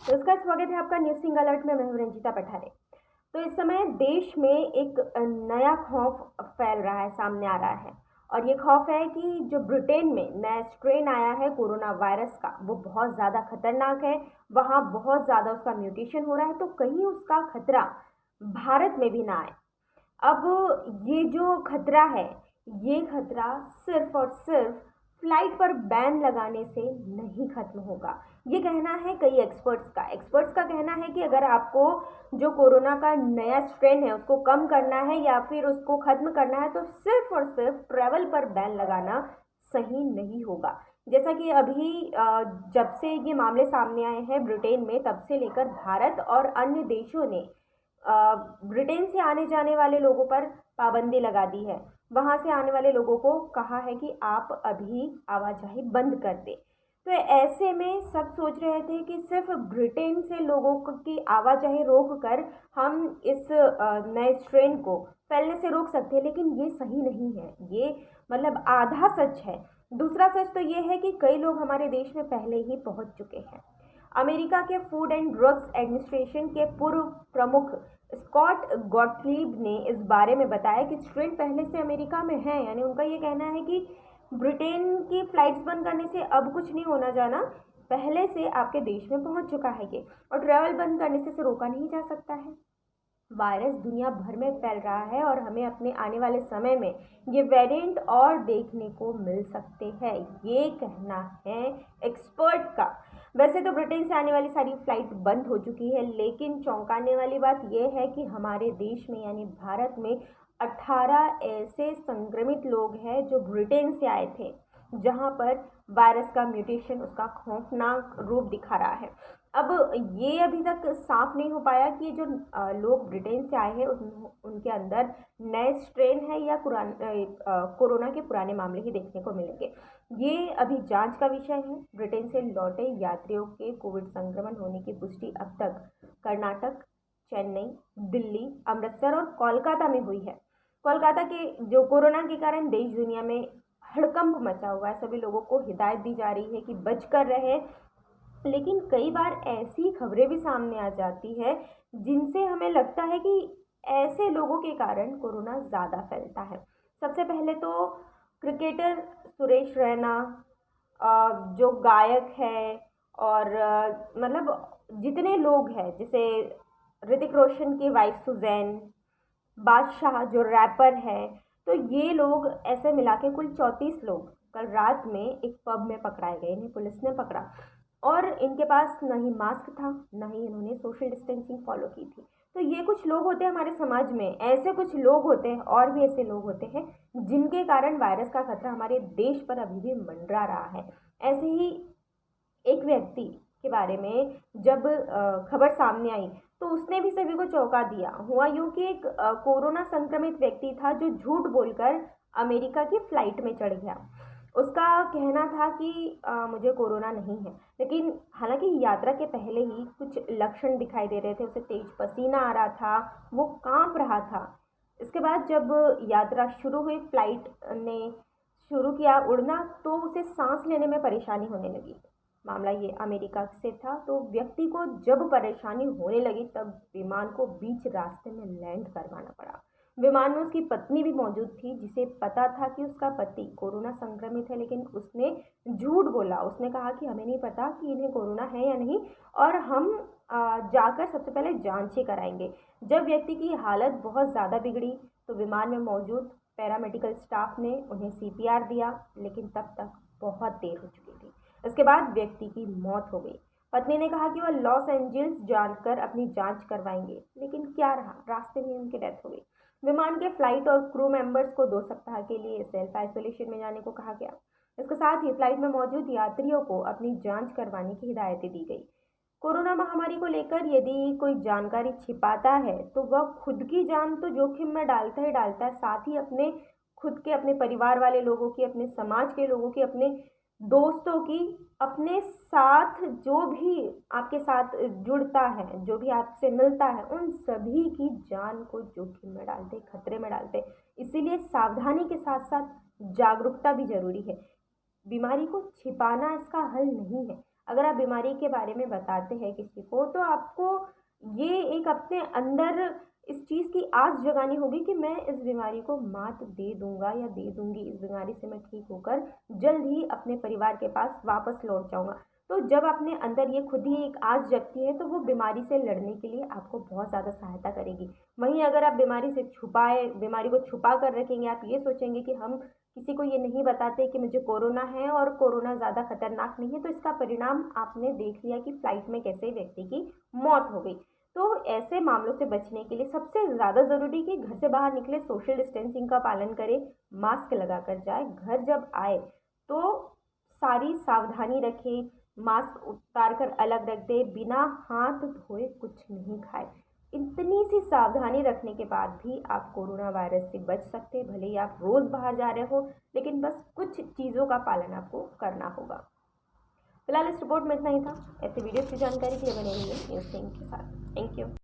नमस्कार, स्वागत है आपका न्यूज़ सिंह अलर्ट में। मैं हूं रंजीता पठारे। तो इस समय देश में एक नया खौफ फैल रहा है, सामने आ रहा है। और ये खौफ है कि जो ब्रिटेन में नया स्ट्रेन आया है कोरोना वायरस का, वो बहुत ज़्यादा खतरनाक है। वहाँ बहुत ज़्यादा उसका म्यूटेशन हो रहा है, तो कहीं उसका खतरा भारत में भी ना आए। अब ये जो खतरा है, ये खतरा सिर्फ और सिर्फ फ्लाइट पर बैन लगाने से नहीं खत्म होगा। ये कहना है कई एक्सपर्ट्स का कहना है कि अगर आपको जो कोरोना का नया स्ट्रेन है उसको कम करना है या फिर उसको खत्म करना है, तो सिर्फ और सिर्फ ट्रैवल पर बैन लगाना सही नहीं होगा। जैसा कि अभी जब से ये मामले सामने आए हैं ब्रिटेन में, तब से लेकर भारत और अन्य देशों ने ब्रिटेन से आने जाने वाले लोगों पर पाबंदी लगा दी है। वहाँ से आने वाले लोगों को कहा है कि आप अभी आवाजाही बंद कर दें। तो ऐसे में सब सोच रहे थे कि सिर्फ ब्रिटेन से लोगों की आवाजाही रोक कर हम इस नए स्ट्रेन को फैलने से रोक सकते हैं, लेकिन ये सही नहीं है। ये मतलब आधा सच है। दूसरा सच तो ये है कि कई लोग हमारे देश में पहले ही पहुंच चुके हैं। अमेरिका के फूड एंड ड्रग्स एडमिनिस्ट्रेशन के पूर्व प्रमुख स्कॉट गॉटलीब ने इस बारे में बताया कि स्ट्रेन पहले से अमेरिका में है। यानी उनका ये कहना है कि ब्रिटेन की फ्लाइट्स बंद करने से अब कुछ नहीं होना जाना, पहले से आपके देश में पहुंच चुका है ये, और ट्रैवल बंद करने से इसे रोका नहीं जा सकता है। वायरस दुनिया भर में फैल रहा है और हमें अपने आने वाले समय में ये वेरिएंट और देखने को मिल सकते हैं, ये कहना है एक्सपर्ट का। वैसे तो ब्रिटेन से आने वाली सारी फ्लाइट बंद हो चुकी है, लेकिन चौंकाने वाली बात यह है कि हमारे देश में यानी भारत में 18 ऐसे संक्रमित लोग हैं जो ब्रिटेन से आए थे, जहां पर वायरस का म्यूटेशन उसका खौफनाक रूप दिखा रहा है। अब ये अभी तक साफ नहीं हो पाया कि जो लोग ब्रिटेन से आए हैं उनके अंदर नए स्ट्रेन है या कोरोना के पुराने मामले ही देखने को मिलेंगे। ये अभी जांच का विषय है। ब्रिटेन से लौटे यात्रियों के कोविड संक्रमण होने की पुष्टि अब तक कर्नाटक, चेन्नई, दिल्ली, अमृतसर और कोलकाता में हुई है। कोलकाता के जो कोरोना के कारण देश दुनिया में हड़कंप मचा हुआ है, सभी लोगों को हिदायत दी जा रही है कि बच कर रहे। लेकिन कई बार ऐसी खबरें भी सामने आ जाती है जिनसे हमें लगता है कि ऐसे लोगों के कारण कोरोना ज़्यादा फैलता है। सबसे पहले तो क्रिकेटर सुरेश रैना, जो गायक है, और मतलब जितने लोग हैं, जैसे ऋतिक रोशन की वाइफ सुजैन, बादशाह जो रैपर है, तो ये लोग ऐसे मिला के कुल 34 लोग कल रात में एक पब में पकड़ाए गए। इन्हें पुलिस ने पकड़ा और इनके पास न ही मास्क था, न ही इन्होंने सोशल डिस्टेंसिंग फॉलो की थी। तो ये कुछ लोग होते हैं हमारे समाज में, ऐसे कुछ लोग होते हैं और भी ऐसे लोग होते हैं जिनके कारण वायरस का खतरा हमारे देश पर अभी भी मंडरा रहा है। ऐसे ही एक व्यक्ति के बारे में जब खबर सामने आई तो उसने भी सभी को चौंका दिया। हुआ यूं कि एक कोरोना संक्रमित व्यक्ति था जो झूठ बोलकर अमेरिका की फ्लाइट में चढ़ गया। उसका कहना था कि मुझे कोरोना नहीं है, लेकिन हालांकि यात्रा के पहले ही कुछ लक्षण दिखाई दे रहे थे। उसे तेज पसीना आ रहा था, वो कांप रहा था। इसके बाद जब यात्रा शुरू हुई, फ्लाइट ने शुरू किया उड़ना, तो उसे सांस लेने में परेशानी होने लगी। मामला ये अमेरिका से था। तो व्यक्ति को जब परेशानी होने लगी तब विमान को बीच रास्ते में लैंड करवाना पड़ा। विमान में उसकी पत्नी भी मौजूद थी, जिसे पता था कि उसका पति कोरोना संक्रमित है, लेकिन उसने झूठ बोला। उसने कहा कि हमें नहीं पता कि इन्हें कोरोना है या नहीं, और हम जाकर सबसे पहले जांच ही कराएंगे। जब व्यक्ति की हालत बहुत ज़्यादा बिगड़ी तो विमान में मौजूद पैरामेडिकल स्टाफ ने उन्हें सीपीआर दिया, लेकिन तब तक बहुत देर हो चुकी थी। इसके बाद व्यक्ति की मौत हो गई। पत्नी ने कहा कि वह लॉस एंजल्स जानकर अपनी जांच करवाएंगे, लेकिन क्या रहा, रास्ते में उनकी डेथ हो गई। विमान के फ्लाइट और क्रू मेंबर्स को 2 सप्ताह के लिए सेल्फ आइसोलेशन में जाने को कहा गया। इसके साथ ही फ्लाइट में मौजूद यात्रियों को अपनी जांच करवाने की हिदायतें दी गई। कोरोना महामारी को लेकर यदि कोई जानकारी छिपाता है तो वह खुद की जान तो जोखिम में डालता ही डालता है, साथ ही अपने खुद के, अपने परिवार वाले लोगों की, अपने समाज के लोगों की, अपने दोस्तों की, अपने साथ जो भी आपके साथ जुड़ता है, जो भी आपसे मिलता है, उन सभी की जान को जोखिम में डालते, खतरे में डालते। इसीलिए सावधानी के साथ साथ जागरूकता भी जरूरी है। बीमारी को छिपाना इसका हल नहीं है। अगर आप बीमारी के बारे में बताते हैं किसी को, तो आपको ये एक अपने अंदर इस चीज़ की आस जगानी होगी कि मैं इस बीमारी को मात दे दूंगा या दे दूंगी, इस बीमारी से मैं ठीक होकर जल्द ही अपने परिवार के पास वापस लौट जाऊंगा। तो जब अपने अंदर ये खुद ही एक आस जगती है, तो वो बीमारी से लड़ने के लिए आपको बहुत ज़्यादा सहायता करेगी। वहीं अगर आप बीमारी को छुपा कर रखेंगे, आप ये सोचेंगे कि हम किसी को ये नहीं बताते कि मुझे कोरोना है और कोरोना ज़्यादा खतरनाक नहीं है, तो इसका परिणाम आपने देख लिया कि फ्लाइट में कैसे व्यक्ति की मौत हो गई। तो ऐसे मामलों से बचने के लिए सबसे ज़्यादा ज़रूरी कि घर से बाहर निकले सोशल डिस्टेंसिंग का पालन करें, मास्क लगा कर जाए, घर जब आए तो सारी सावधानी रखें, मास्क उतार कर अलग रख दे, बिना हाथ धोए कुछ नहीं खाए। इतनी सी सावधानी रखने के बाद भी आप कोरोना वायरस से बच सकते हैं। भले ही आप रोज़ बाहर जा रहे हो, लेकिन बस कुछ चीज़ों का पालन आपको करना होगा। फिलहाल इस रिपोर्ट में इतना ही था। ऐसे वीडियोस की जानकारी के लिए बने रहिए न्यूज़ 10 के साथ। Thank you.